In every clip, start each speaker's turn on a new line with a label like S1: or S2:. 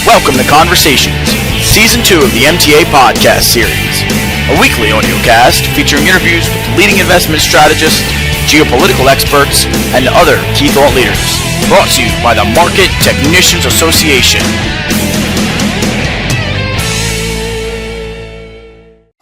S1: Welcome to Conversations, Season 2 of the MTA podcast series, a weekly audiocast featuring interviews with leading investment strategists, geopolitical experts, and other key thought leaders, brought to you by the Market Technicians Association.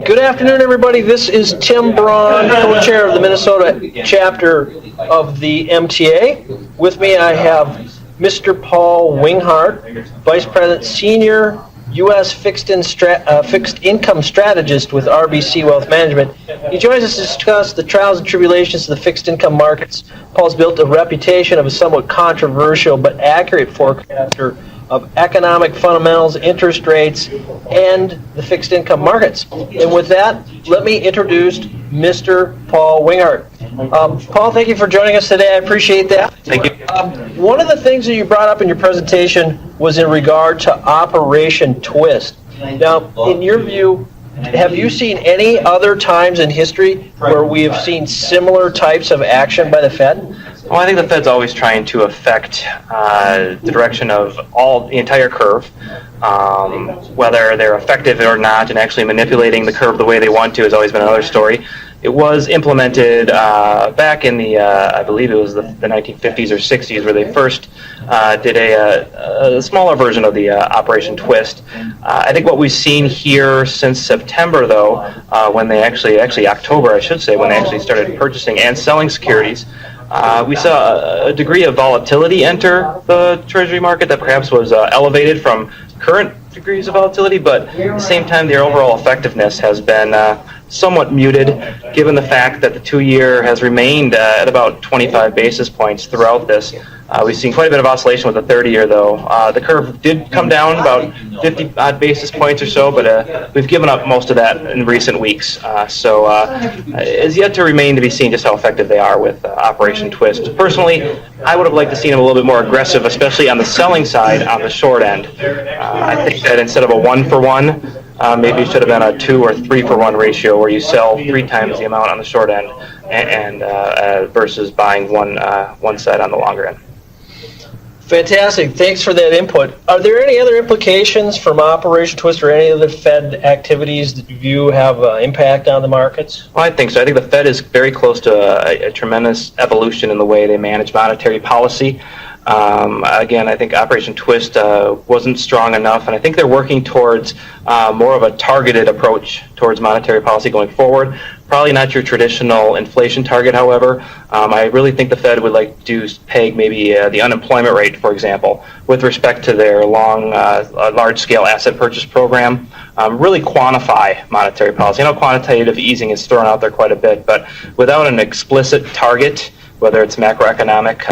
S2: Good afternoon, everybody. This is Tim Braun, co-chair of the Minnesota Chapter of the MTA. With me, I have Mr. Paul Winghart, Vice President, Senior U.S. Fixed Income Strategist with RBC Wealth Management. He joins us to discuss the trials and tribulations of the fixed income markets. Paul's built a reputation of a somewhat controversial but accurate forecaster of economic fundamentals, interest rates, and the fixed income markets. And with that, let me introduce Mr. Paul Winghart. Paul, thank you for joining us today. I appreciate that.
S3: Thank you.
S2: One of the things that you brought up in your presentation was in regard to Operation Twist. Now, in your view, have you seen any other times in history where we have seen similar types of action by the Fed?
S3: Well, I think the Fed's always trying to affect the direction of the entire curve, whether they're effective or not, and actually manipulating the curve the way they want to has always been another story. It was implemented back in the, I believe it was the 1950s or 60s, where they first did a smaller version of the Operation Twist. I think what we've seen here since September, though, when they actually October, I should say, when they actually started purchasing and selling securities, we saw a degree of volatility enter the Treasury market that perhaps was elevated from current degrees of volatility, but at the same time, their overall effectiveness has been somewhat muted, given the fact that the 2-year has remained at about 25 basis points throughout this. We've seen quite a bit of oscillation with the 30-year, though. The curve did come down about 50-odd basis points or so, but we've given up most of that in recent weeks. So it's yet to remain to be seen just how effective they are with Operation Twist. Personally, I would have liked to see them a little bit more aggressive, especially on the selling side on the short end. I think that instead of a 1-for-1, maybe it should have been a 2 or 3-for-1 ratio, where you sell 3 times the amount on the short end and versus buying one side on the longer end.
S2: Fantastic. Thanks for that input. Are there any other implications from Operation Twist or any other Fed activities that you have impact on the markets?
S3: Well, I think so. I think the Fed is very close to a tremendous evolution in the way they manage monetary policy. Again, I think Operation Twist wasn't strong enough, and I think they're working towards more of a targeted approach towards monetary policy going forward. Probably not your traditional inflation target, however. I really think the Fed would like to peg maybe the unemployment rate, for example, with respect to their large-scale asset purchase program. Really quantify monetary policy. I know quantitative easing is thrown out there quite a bit, but without an explicit target, whether it's macroeconomic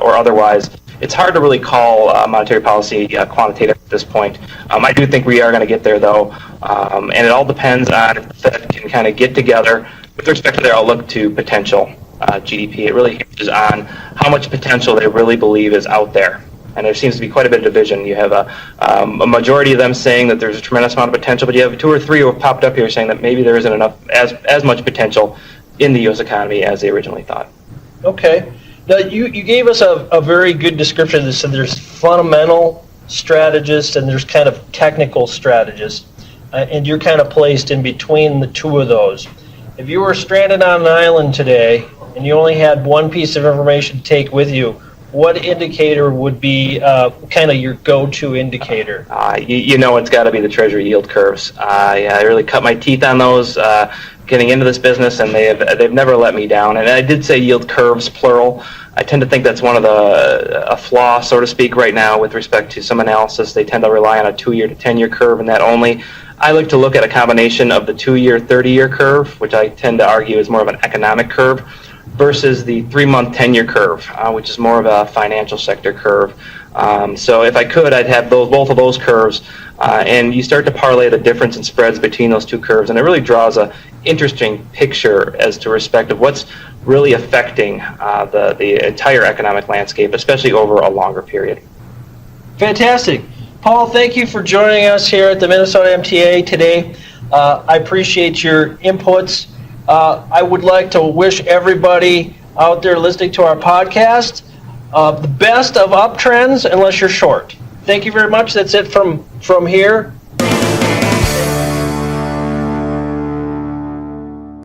S3: or otherwise, it's hard to really call monetary policy quantitative at this point. I do think we are going to get there, though, and it all depends on if the Fed can kind of get together with respect to their outlook to potential GDP. It really hinges on how much potential they really believe is out there. And there seems to be quite a bit of division. You have a majority of them saying that there's a tremendous amount of potential, but you have 2 or 3 who have popped up here saying that maybe there isn't enough as much potential in the U.S. economy as they originally thought.
S2: Okay. Now, you gave us a very good description of this. So there's fundamental strategists and there's kind of technical strategists, and you're kind of placed in between the two of those. If you were stranded on an island today and you only had one piece of information to take with you, what indicator would be kind of your go-to indicator?
S3: You know it's got to be the Treasury yield curves. I really cut my teeth on those getting into this business, and they've never let me down. And I did say yield curves, plural. I tend to think that's one of a flaw, so to speak, right now with respect to some analysis. They tend to rely on a 2-year to 10-year curve, and that only. I like to look at a combination of the 2-year, 30-year curve, which I tend to argue is more of an economic curve, versus the 3-month, 10-year curve, which is more of a financial sector curve. So if I could, I'd have both of those curves, and you start to parlay the difference in spreads between those two curves, and it really draws a interesting picture as to respect of what's really affecting the entire economic landscape, especially over a longer period.
S2: Fantastic. Paul, thank you for joining us here at the Minnesota MTA today. I appreciate your inputs. I would like to wish everybody out there listening to our podcast the best of uptrends unless you're short. thank you very much. That's it from here.